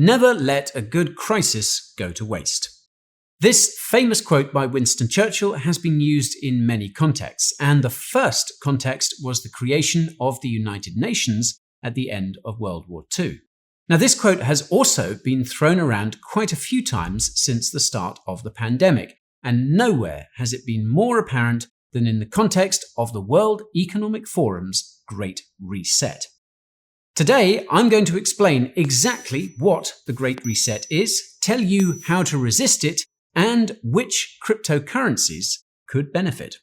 Never let a good crisis go to waste. This famous quote by Winston Churchill has been used in many contexts, and the first context was the creation of the United Nations at the end of World War II. Now, this quote has also been thrown around quite a few times since the start of the pandemic, and nowhere has it been more apparent than in the context of the World Economic Forum's Great Reset. Today, I'm going to explain exactly what the Great Reset is, tell you how to resist it, and which cryptocurrencies could benefit.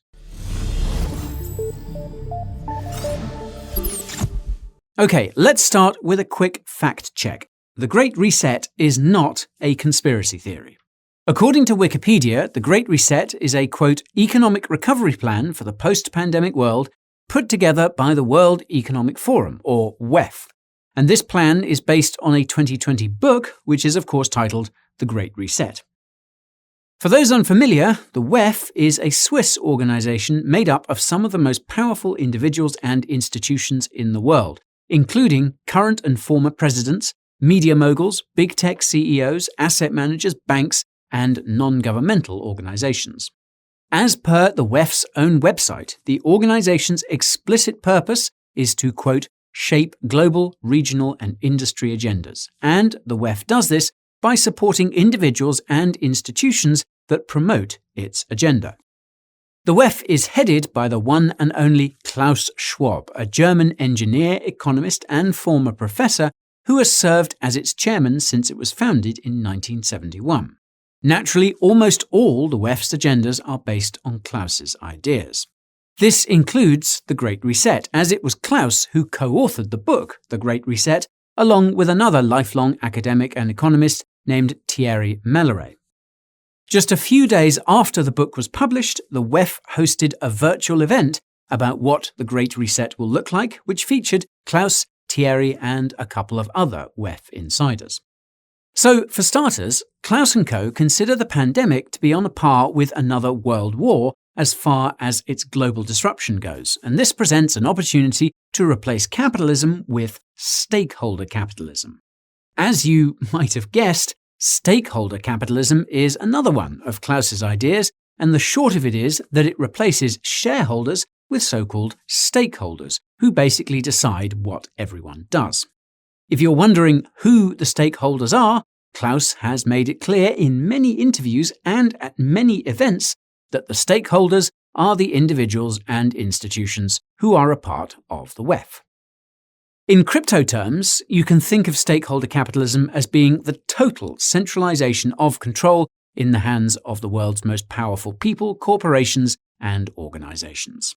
Okay, let's start with a quick fact check. The Great Reset is not a conspiracy theory. According to Wikipedia, the Great Reset is a, quote, economic recovery plan for the post-pandemic world put together by the World Economic Forum, or WEF. And this plan is based on a 2020 book, which is of course titled The Great Reset. For those unfamiliar, the WEF is a Swiss organization made up of some of the most powerful individuals and institutions in the world, including current and former presidents, media moguls, big tech CEOs, asset managers, banks, and non-governmental organizations. As per the WEF's own website, the organization's explicit purpose is to, quote, shape global, regional, and industry agendas. And the WEF does this by supporting individuals and institutions that promote its agenda. The WEF is headed by the one and only Klaus Schwab, a German engineer, economist, and former professor who has served as its chairman since it was founded in 1971. Naturally, almost all the WEF's agendas are based on Klaus's ideas. This includes the Great Reset, as it was Klaus who co-authored the book The Great Reset, along with another lifelong academic and economist named Thierry Melleret. Just a few days after the book was published, the WEF hosted a virtual event about what the Great Reset will look like, which featured Klaus, Thierry, and a couple of other WEF insiders. So, for starters, Klaus & co. consider the pandemic to be on a par with another world war as far as its global disruption goes, and this presents an opportunity to replace capitalism with stakeholder capitalism. As you might have guessed, stakeholder capitalism is another one of Klaus's ideas, and the short of it is that it replaces shareholders with so-called stakeholders, who basically decide what everyone does. If you're wondering who the stakeholders are, Klaus has made it clear in many interviews and at many events that the stakeholders are the individuals and institutions who are a part of the WEF. In crypto terms, you can think of stakeholder capitalism as being the total centralization of control in the hands of the world's most powerful people, corporations, and organizations.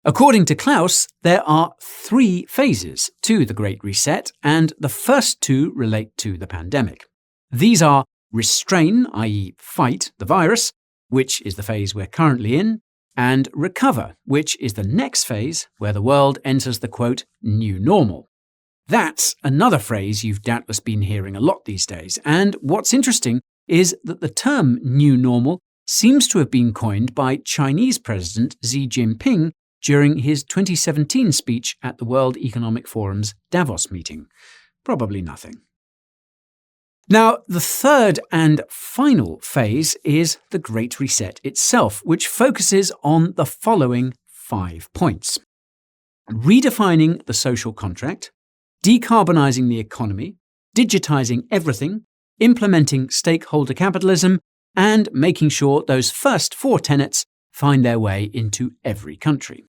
According to Klaus, there are 3 phases to the Great Reset, and the first 2 relate to the pandemic. These are restrain, i.e. fight the virus, which is the phase we're currently in, and recover, which is the next phase where the world enters the, quote, new normal. That's another phrase you've doubtless been hearing a lot these days, and what's interesting is that the term new normal seems to have been coined by Chinese President Xi Jinping during his 2017 speech at the World Economic Forum's Davos meeting. Probably nothing. Now, the third and final phase is the Great Reset itself, which focuses on the following 5 points: redefining the social contract, decarbonizing the economy, digitizing everything, implementing stakeholder capitalism, and making sure those first 4 tenets find their way into every country.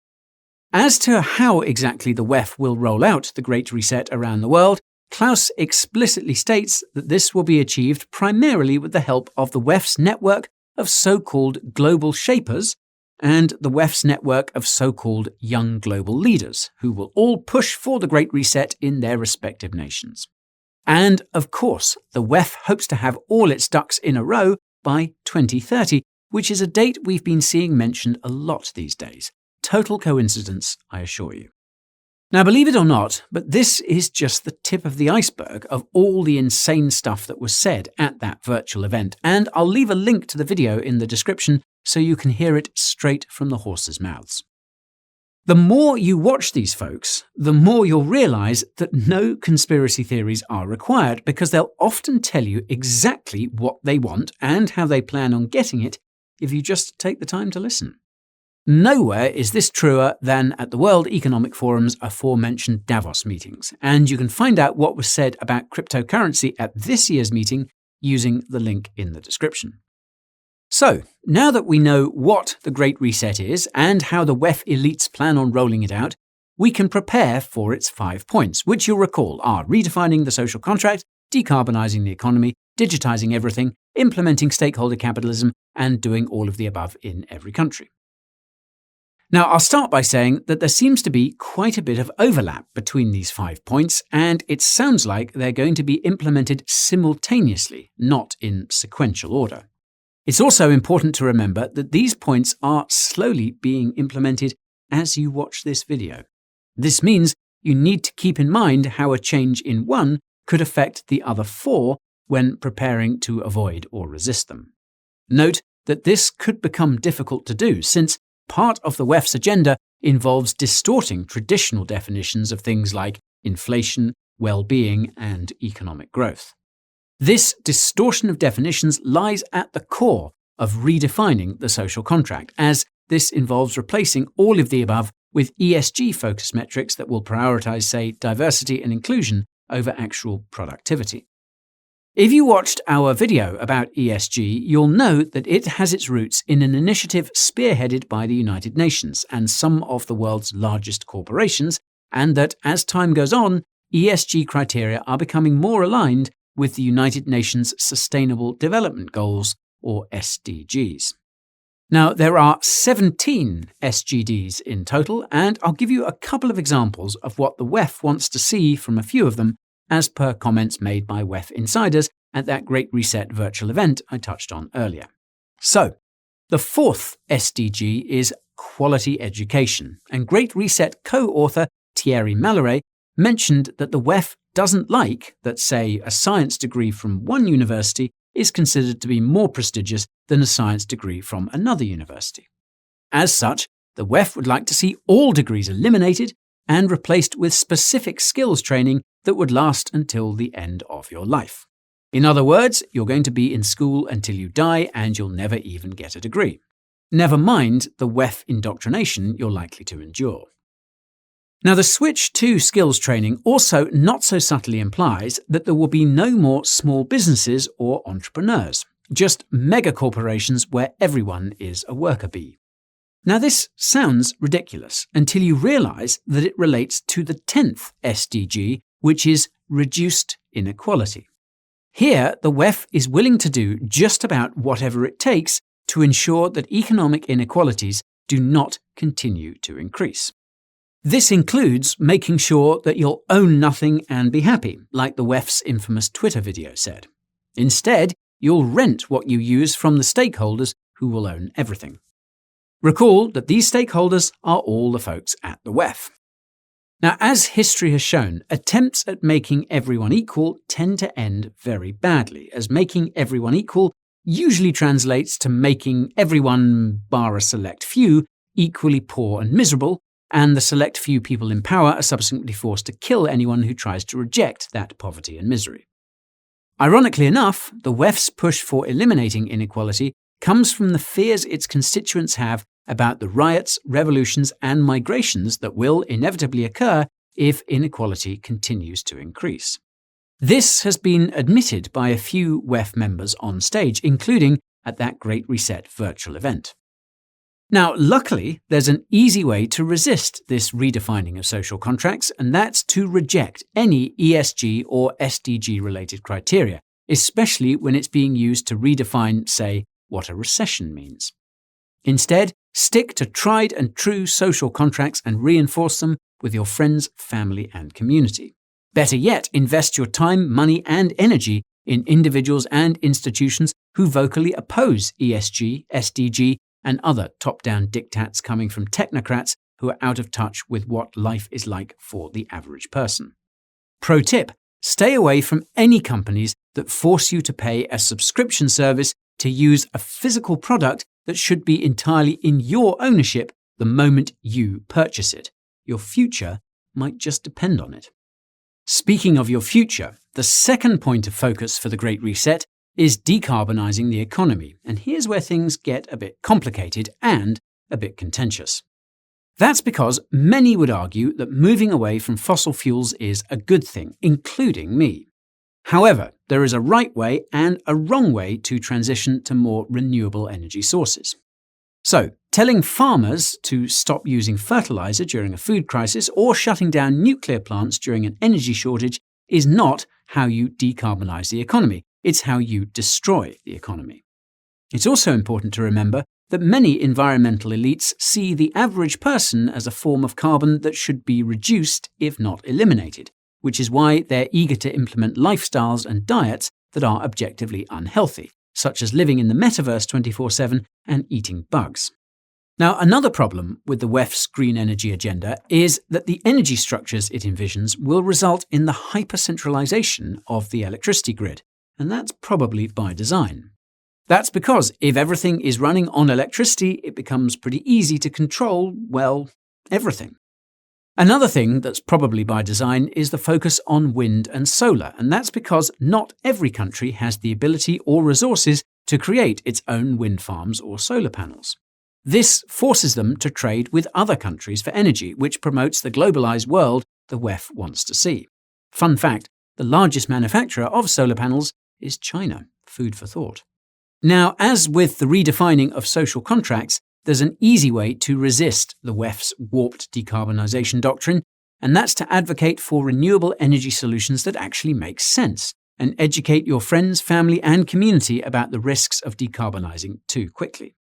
As to how exactly the WEF will roll out the Great Reset around the world, Klaus explicitly states that this will be achieved primarily with the help of the WEF's network of so-called global shapers and the WEF's network of so-called young global leaders, who will all push for the Great Reset in their respective nations. And, of course, the WEF hopes to have all its ducks in a row by 2030, which is a date we've been seeing mentioned a lot these days. Total coincidence, I assure you. Now, believe it or not, but this is just the tip of the iceberg of all the insane stuff that was said at that virtual event, and I'll leave a link to the video in the description so you can hear it straight from the horses' mouths. The more you watch these folks, the more you'll realize that no conspiracy theories are required, because they'll often tell you exactly what they want and how they plan on getting it if you just take the time to listen. Nowhere is this truer than at the World Economic Forum's aforementioned Davos meetings, and you can find out what was said about cryptocurrency at this year's meeting using the link in the description. So, now that we know what the Great Reset is and how the WEF elites plan on rolling it out, we can prepare for its 5 points, which you'll recall are redefining the social contract, decarbonizing the economy, digitizing everything, implementing stakeholder capitalism, and doing all of the above in every country. Now, I'll start by saying that there seems to be quite a bit of overlap between these 5 points, and it sounds like they're going to be implemented simultaneously, not in sequential order. It's also important to remember that these points are slowly being implemented as you watch this video. This means you need to keep in mind how a change in one could affect the other 4 when preparing to avoid or resist them. Note that this could become difficult to do, since part of the WEF's agenda involves distorting traditional definitions of things like inflation, well-being, and economic growth. This distortion of definitions lies at the core of redefining the social contract, as this involves replacing all of the above with ESG-focused metrics that will prioritize, say, diversity and inclusion over actual productivity. If you watched our video about ESG, you'll know that it has its roots in an initiative spearheaded by the United Nations and some of the world's largest corporations, and that as time goes on, ESG criteria are becoming more aligned with the United Nations Sustainable Development Goals, or SDGs. Now, there are 17 SGDs in total, and I'll give you a couple of examples of what the WEF wants to see from a few of them, as per comments made by WEF insiders at that Great Reset virtual event I touched on earlier. So, the 4th SDG is quality education, and Great Reset co-author Thierry Malloret mentioned that the WEF doesn't like that, say, a science degree from one university is considered to be more prestigious than a science degree from another university. As such, the WEF would like to see all degrees eliminated and replaced with specific skills training that would last until the end of your life. In other words, you're going to be in school until you die and you'll never even get a degree. Never mind the WEF indoctrination you're likely to endure. Now, the switch to skills training also not so subtly implies that there will be no more small businesses or entrepreneurs, just mega corporations where everyone is a worker bee. Now, this sounds ridiculous until you realize that it relates to the 10th SDG, which is reduced inequality. Here, the WEF is willing to do just about whatever it takes to ensure that economic inequalities do not continue to increase. This includes making sure that you'll own nothing and be happy, like the WEF's infamous Twitter video said. Instead, you'll rent what you use from the stakeholders who will own everything. Recall that these stakeholders are all the folks at the WEF. Now, as history has shown, attempts at making everyone equal tend to end very badly, as making everyone equal usually translates to making everyone, bar a select few, equally poor and miserable, and the select few people in power are subsequently forced to kill anyone who tries to reject that poverty and misery. Ironically enough, the WEF's push for eliminating inequality comes from the fears its constituents have about the riots, revolutions, and migrations that will inevitably occur if inequality continues to increase. This has been admitted by a few WEF members on stage, including at that Great Reset virtual event. Now, luckily, there's an easy way to resist this redefining of social contracts, and that's to reject any ESG or SDG-related criteria, especially when it's being used to redefine, say, what a recession means. Instead, stick to tried and true social contracts and reinforce them with your friends, family, and community. Better yet, invest your time, money, and energy in individuals and institutions who vocally oppose ESG, SDG, and other top-down diktats coming from technocrats who are out of touch with what life is like for the average person. Pro tip: stay away from any companies that force you to pay a subscription service to use a physical product that should be entirely in your ownership, the moment you purchase it. Your future might just depend on it. Speaking of your future, the second point of focus for the Great Reset is decarbonizing the economy, and here's where things get a bit complicated and a bit contentious. That's because many would argue that moving away from fossil fuels is a good thing, including me. However, there is a right way and a wrong way to transition to more renewable energy sources. So, telling farmers to stop using fertilizer during a food crisis or shutting down nuclear plants during an energy shortage is not how you decarbonize the economy. It's how you destroy the economy. It's also important to remember that many environmental elites see the average person as a form of carbon that should be reduced, if not eliminated, which is why they're eager to implement lifestyles and diets that are objectively unhealthy, such as living in the metaverse 24/7 and eating bugs. Now, another problem with the WEF's green energy agenda is that the energy structures it envisions will result in the hyper-centralization of the electricity grid, and that's probably by design. That's because if everything is running on electricity, it becomes pretty easy to control, well, everything. Another thing that's probably by design is the focus on wind and solar, and that's because not every country has the ability or resources to create its own wind farms or solar panels. This forces them to trade with other countries for energy, which promotes the globalized world the WEF wants to see. Fun fact, the largest manufacturer of solar panels is China. Food for thought. Now, as with the redefining of social contracts, there's an easy way to resist the WEF's warped decarbonisation doctrine, and that's to advocate for renewable energy solutions that actually make sense, and educate your friends, family and community about the risks of decarbonising too quickly.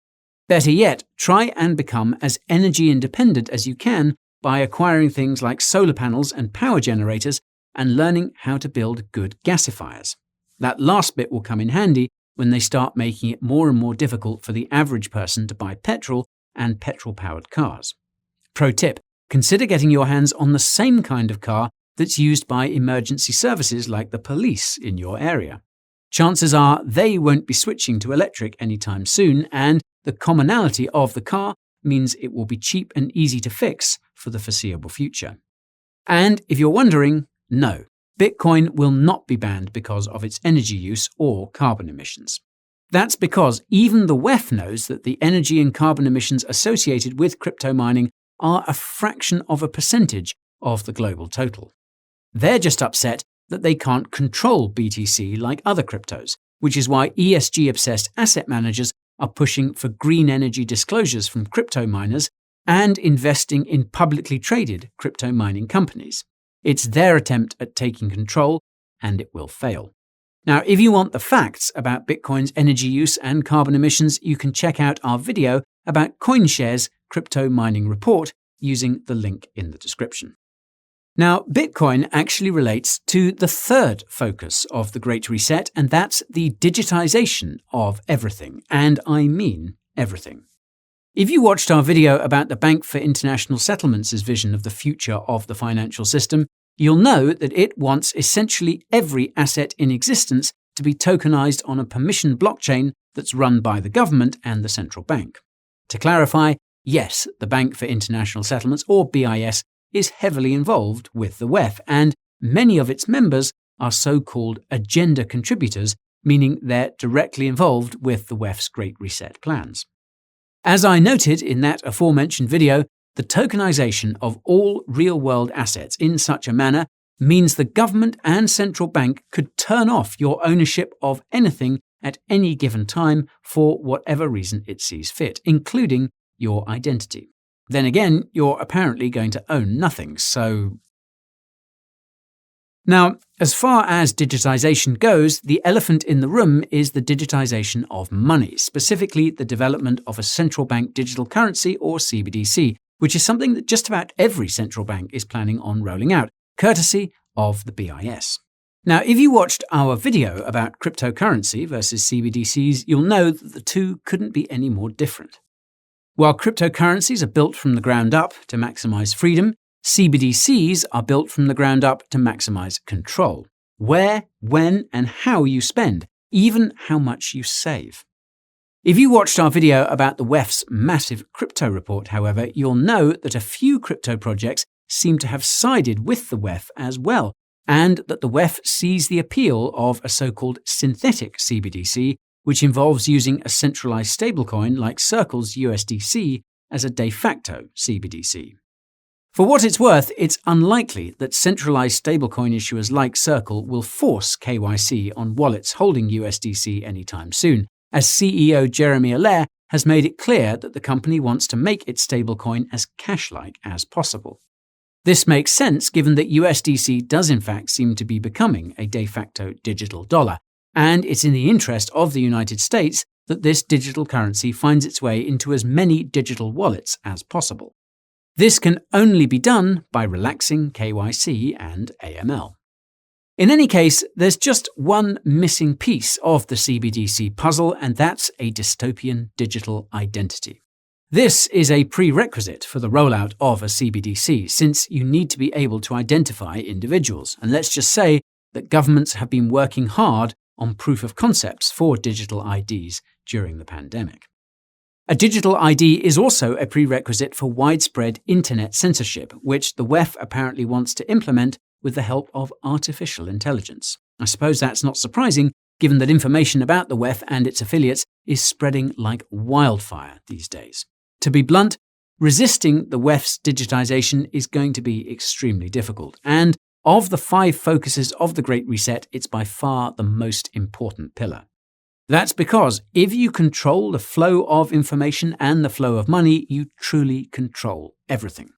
Better yet, try and become as energy independent as you can by acquiring things like solar panels and power generators and learning how to build good gasifiers. That last bit will come in handy when they start making it more and more difficult for the average person to buy petrol and petrol-powered cars. Pro tip, consider getting your hands on the same kind of car that's used by emergency services like the police in your area. Chances are they won't be switching to electric anytime soon, and the commonality of the car means it will be cheap and easy to fix for the foreseeable future. And if you're wondering, no. Bitcoin will not be banned because of its energy use or carbon emissions. That's because even the WEF knows that the energy and carbon emissions associated with crypto mining are a fraction of a percentage of the global total. They're just upset that they can't control BTC like other cryptos, which is why ESG-obsessed asset managers are pushing for green energy disclosures from crypto miners and investing in publicly traded crypto mining companies. It's their attempt at taking control, and it will fail. Now, if you want the facts about Bitcoin's energy use and carbon emissions, you can check out our video about CoinShares' crypto mining report using the link in the description. Now, Bitcoin actually relates to the third focus of the Great Reset, and that's the digitization of everything, and I mean everything. If you watched our video about the Bank for International Settlements' vision of the future of the financial system, you'll know that it wants essentially every asset in existence to be tokenized on a permissioned blockchain that's run by the government and the central bank. To clarify, yes, the Bank for International Settlements, or BIS, is heavily involved with the WEF, and many of its members are so-called agenda contributors, meaning they're directly involved with the WEF's Great Reset plans. As I noted in that aforementioned video, the tokenization of all real-world assets in such a manner means the government and central bank could turn off your ownership of anything at any given time for whatever reason it sees fit, including your identity. Then again, you're apparently going to own nothing, so... Now, as far as digitization goes, the elephant in the room is the digitization of money, specifically the development of a central bank digital currency, or CBDC, which is something that just about every central bank is planning on rolling out, courtesy of the BIS. Now, if you watched our video about cryptocurrency versus CBDCs, you'll know that the two couldn't be any more different. While cryptocurrencies are built from the ground up to maximize freedom, CBDCs are built from the ground up to maximize control. Where, when, and how you spend, even how much you save. If you watched our video about the WEF's massive crypto report, however, you'll know that a few crypto projects seem to have sided with the WEF as well, and that the WEF sees the appeal of a so-called synthetic CBDC, which involves using a centralized stablecoin like Circle's USDC as a de facto CBDC. For what it's worth, it's unlikely that centralized stablecoin issuers like Circle will force KYC on wallets holding USDC anytime soon, as CEO Jeremy Allaire has made it clear that the company wants to make its stablecoin as cash-like as possible. This makes sense given that USDC does in fact seem to be becoming a de facto digital dollar, and it's in the interest of the United States that this digital currency finds its way into as many digital wallets as possible. This can only be done by relaxing KYC and AML. In any case, there's just one missing piece of the CBDC puzzle, and that's a dystopian digital identity. This is a prerequisite for the rollout of a CBDC, since you need to be able to identify individuals. And let's just say that governments have been working hard on proof of concepts for digital IDs during the pandemic. A digital ID is also a prerequisite for widespread internet censorship, which the WEF apparently wants to implement with the help of artificial intelligence. I suppose that's not surprising, given that information about the WEF and its affiliates is spreading like wildfire these days. To be blunt, resisting the WEF's digitization is going to be extremely difficult, and of the 5 focuses of the Great Reset, it's by far the most important pillar. That's because if you control the flow of information and the flow of money, you truly control everything.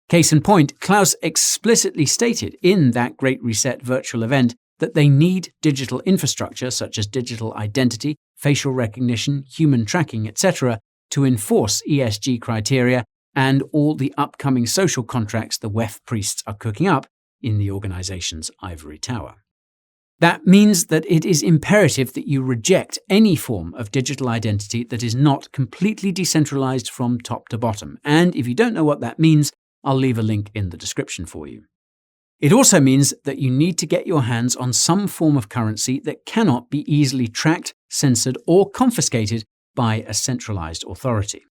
Case in point, Klaus explicitly stated in that Great Reset virtual event that they need digital infrastructure such as digital identity, facial recognition, human tracking, etc., to enforce ESG criteria and all the upcoming social contracts the WEF priests are cooking up in the organization's ivory tower. That means that it is imperative that you reject any form of digital identity that is not completely decentralized from top to bottom. And if you don't know what that means, I'll leave a link in the description for you. It also means that you need to get your hands on some form of currency that cannot be easily tracked, censored, or confiscated by a centralized authority.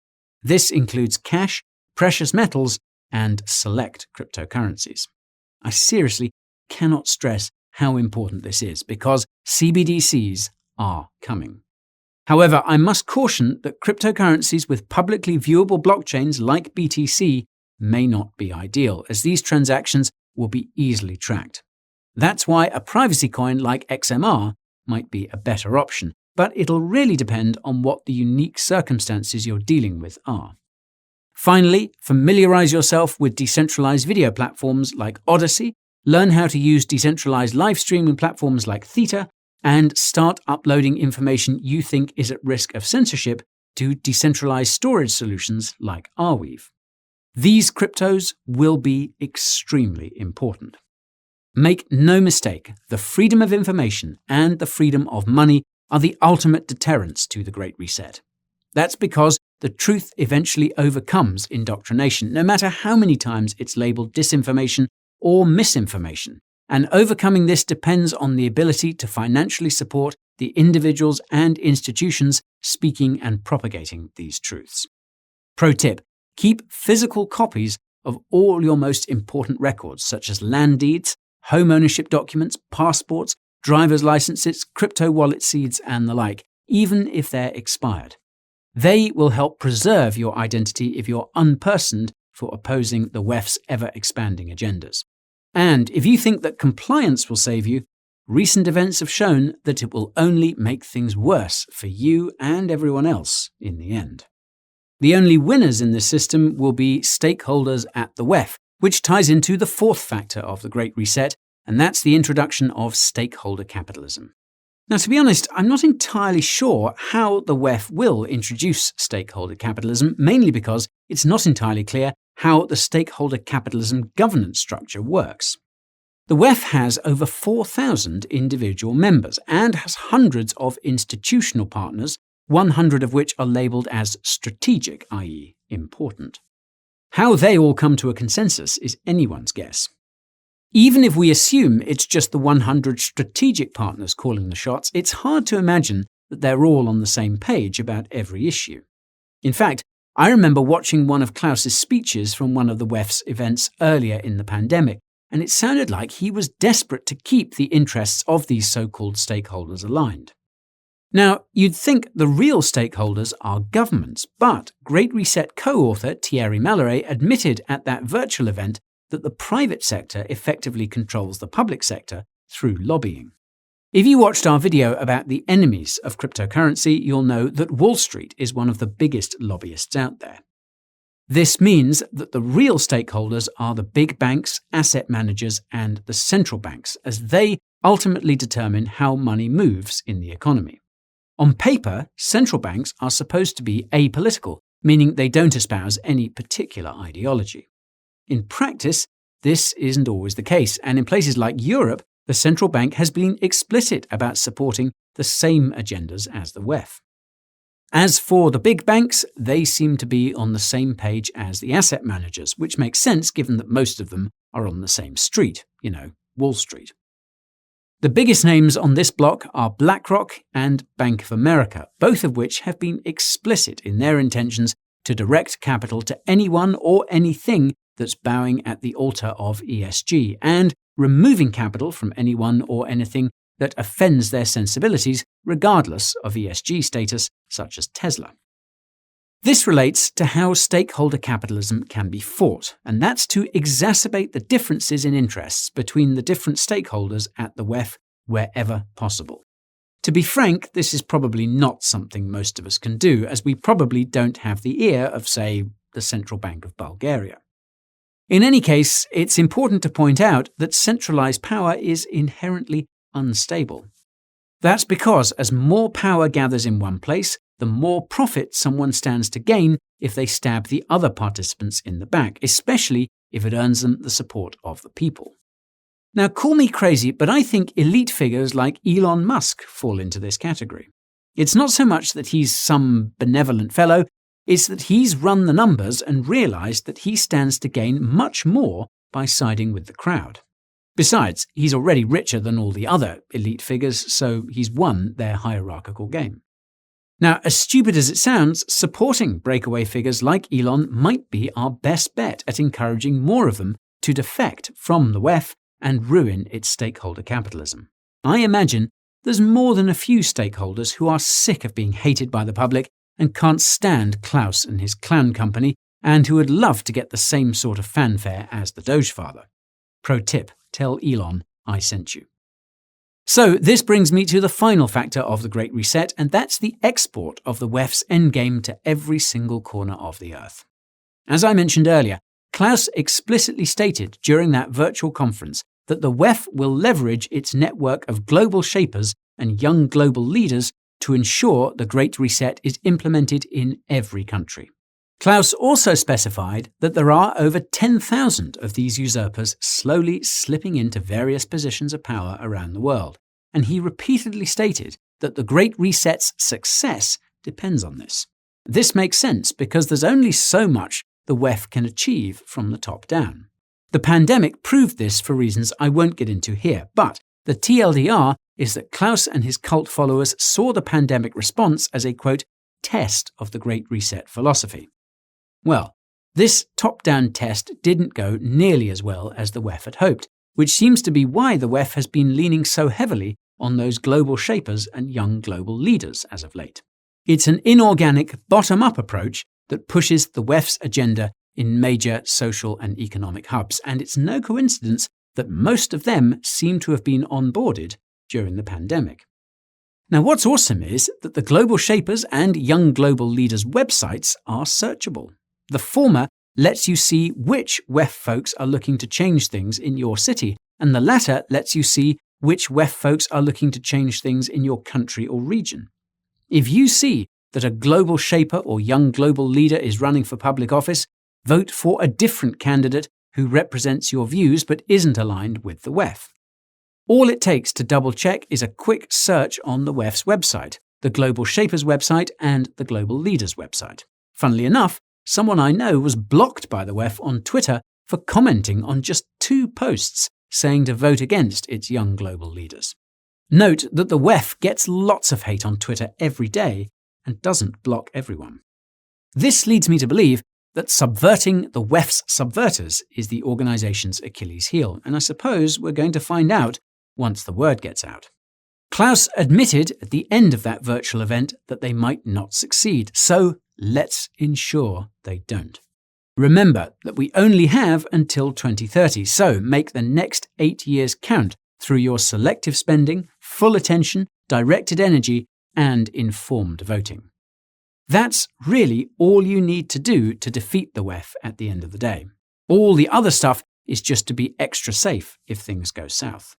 This includes cash, precious metals, and select cryptocurrencies. I seriously cannot stress how important this is, because CBDCs are coming. However, I must caution that cryptocurrencies with publicly viewable blockchains like BTC may not be ideal, as these transactions will be easily tracked. That's why a privacy coin like XMR might be a better option, but it'll really depend on what the unique circumstances you're dealing with are. Finally, familiarize yourself with decentralized video platforms like Odyssey, learn how to use decentralized live streaming platforms like Theta, and start uploading information you think is at risk of censorship to decentralized storage solutions like Arweave. These cryptos will be extremely important. Make no mistake, the freedom of information and the freedom of money are the ultimate deterrents to the Great Reset. That's because the truth eventually overcomes indoctrination, no matter how many times it's labeled disinformation or misinformation, and overcoming this depends on the ability to financially support the individuals and institutions speaking and propagating these truths. Pro tip: keep physical copies of all your most important records, such as land deeds, home ownership documents, passports, driver's licenses, crypto wallet seeds, and the like, even if they're expired. They will help preserve your identity if you're unpersoned for opposing the WEF's ever-expanding agendas. And if you think that compliance will save you, recent events have shown that it will only make things worse for you and everyone else in the end. The only winners in this system will be stakeholders at the WEF, which ties into the 4th factor of the Great Reset, and that's the introduction of stakeholder capitalism. Now, to be honest, I'm not entirely sure how the WEF will introduce stakeholder capitalism, mainly because it's not entirely clear how the stakeholder capitalism governance structure works. The WEF has over 4,000 individual members and has hundreds of institutional partners, 100 of which are labelled as strategic, i.e. important. How they all come to a consensus is anyone's guess. Even if we assume it's just the 100 strategic partners calling the shots, it's hard to imagine that they're all on the same page about every issue. In fact, I remember watching one of Klaus's speeches from one of the WEF's events earlier in the pandemic, and it sounded like he was desperate to keep the interests of these so-called stakeholders aligned. Now, you'd think the real stakeholders are governments, but Great Reset co-author Thierry Malloret admitted at that virtual event that the private sector effectively controls the public sector through lobbying. If you watched our video about the enemies of cryptocurrency, you'll know that Wall Street is one of the biggest lobbyists out there. This means that the real stakeholders are the big banks, asset managers, and the central banks, as they ultimately determine how money moves in the economy. On paper, central banks are supposed to be apolitical, meaning they don't espouse any particular ideology. In practice, this isn't always the case, and in places like Europe, the central bank has been explicit about supporting the same agendas as the WEF. As for the big banks, they seem to be on the same page as the asset managers, which makes sense given that most of them are on the same street, Wall Street. The biggest names on this block are BlackRock and Bank of America, both of which have been explicit in their intentions to direct capital to anyone or anything that's bowing at the altar of ESG, and removing capital from anyone or anything that offends their sensibilities, regardless of ESG status, such as Tesla. This relates to how stakeholder capitalism can be fought, and that's to exacerbate the differences in interests between the different stakeholders at the WEF wherever possible. To be frank, this is probably not something most of us can do, as we probably don't have the ear of, say, the Central Bank of Bulgaria. In any case, it's important to point out that centralized power is inherently unstable. That's because as more power gathers in one place, the more profit someone stands to gain if they stab the other participants in the back, especially if it earns them the support of the people. Now, call me crazy, but I think elite figures like Elon Musk fall into this category. It's not so much that he's some benevolent fellow, it's that he's run the numbers and realized that he stands to gain much more by siding with the crowd. Besides, he's already richer than all the other elite figures, so he's won their hierarchical game. Now, as stupid as it sounds, supporting breakaway figures like Elon might be our best bet at encouraging more of them to defect from the WEF and ruin its stakeholder capitalism. I imagine there's more than a few stakeholders who are sick of being hated by the public and can't stand Klaus and his clown company, and who would love to get the same sort of fanfare as the Doge Father. Pro tip, tell Elon I sent you. So this brings me to the final factor of the Great Reset, and that's the export of the WEF's endgame to every single corner of the Earth. As I mentioned earlier, Klaus explicitly stated during that virtual conference that the WEF will leverage its network of global shapers and young global leaders to ensure the Great Reset is implemented in every country. Klaus also specified that there are over 10,000 of these usurpers slowly slipping into various positions of power around the world, and he repeatedly stated that the Great Reset's success depends on this. This makes sense because there's only so much the WEF can achieve from the top down. The pandemic proved this for reasons I won't get into here, but the TLDR is that Klaus and his cult followers saw the pandemic response as a, quote, test of the Great Reset philosophy. Well, this top-down test didn't go nearly as well as the WEF had hoped, which seems to be why the WEF has been leaning so heavily on those global shapers and young global leaders as of late. It's an inorganic, bottom-up approach that pushes the WEF's agenda in major social and economic hubs, and it's no coincidence that most of them seem to have been onboarded during the pandemic. Now, what's awesome is that the global shapers and young global leaders' websites are searchable. The former lets you see which WEF folks are looking to change things in your city, and the latter lets you see which WEF folks are looking to change things in your country or region. If you see that a global shaper or young global leader is running for public office, vote for a different candidate who represents your views but isn't aligned with the WEF. All it takes to double-check is a quick search on the WEF's website, the Global Shapers website, and the Global Leaders website. Funnily enough, someone I know was blocked by the WEF on Twitter for commenting on just 2 posts saying to vote against its young global leaders. Note that the WEF gets lots of hate on Twitter every day and doesn't block everyone. This leads me to believe that subverting the WEF's subverters is the organization's Achilles heel, and I suppose we're going to find out once the word gets out. Klaus admitted at the end of that virtual event that they might not succeed, so let's ensure they don't. Remember that we only have until 2030, so make the next 8 years count through your selective spending, full attention, directed energy, and informed voting. That's really all you need to do to defeat the WEF at the end of the day. All the other stuff is just to be extra safe if things go south.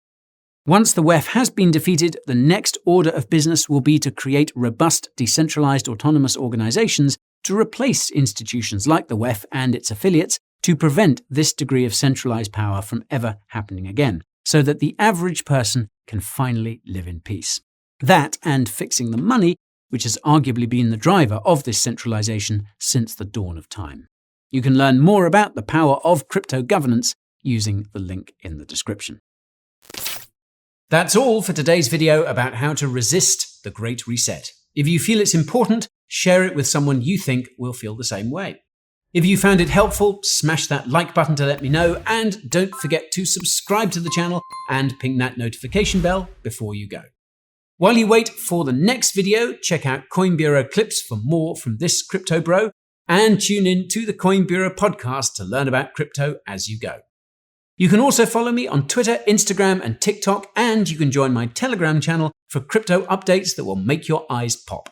Once the WEF has been defeated, the next order of business will be to create robust, decentralized autonomous organizations to replace institutions like the WEF and its affiliates to prevent this degree of centralized power from ever happening again, so that the average person can finally live in peace. That and fixing the money, which has arguably been the driver of this centralization since the dawn of time. You can learn more about the power of crypto governance using the link in the description. That's all for today's video about how to resist the Great Reset. If you feel it's important, share it with someone you think will feel the same way. If you found it helpful, smash that like button to let me know, and don't forget to subscribe to the channel and ping that notification bell before you go. While you wait for the next video, check out Coin Bureau clips for more from this crypto bro, and tune in to the Coin Bureau podcast to learn about crypto as you go. You can also follow me on Twitter, Instagram, and TikTok, and you can join my Telegram channel for crypto updates that will make your eyes pop.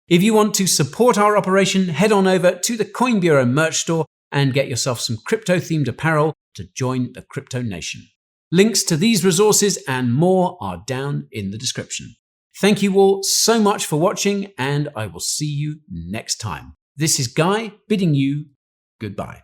If you want to support our operation, head on over to the Coin Bureau merch store and get yourself some crypto-themed apparel to join the Crypto Nation. Links to these resources and more are down in the description. Thank you all so much for watching, and I will see you next time. This is Guy bidding you goodbye.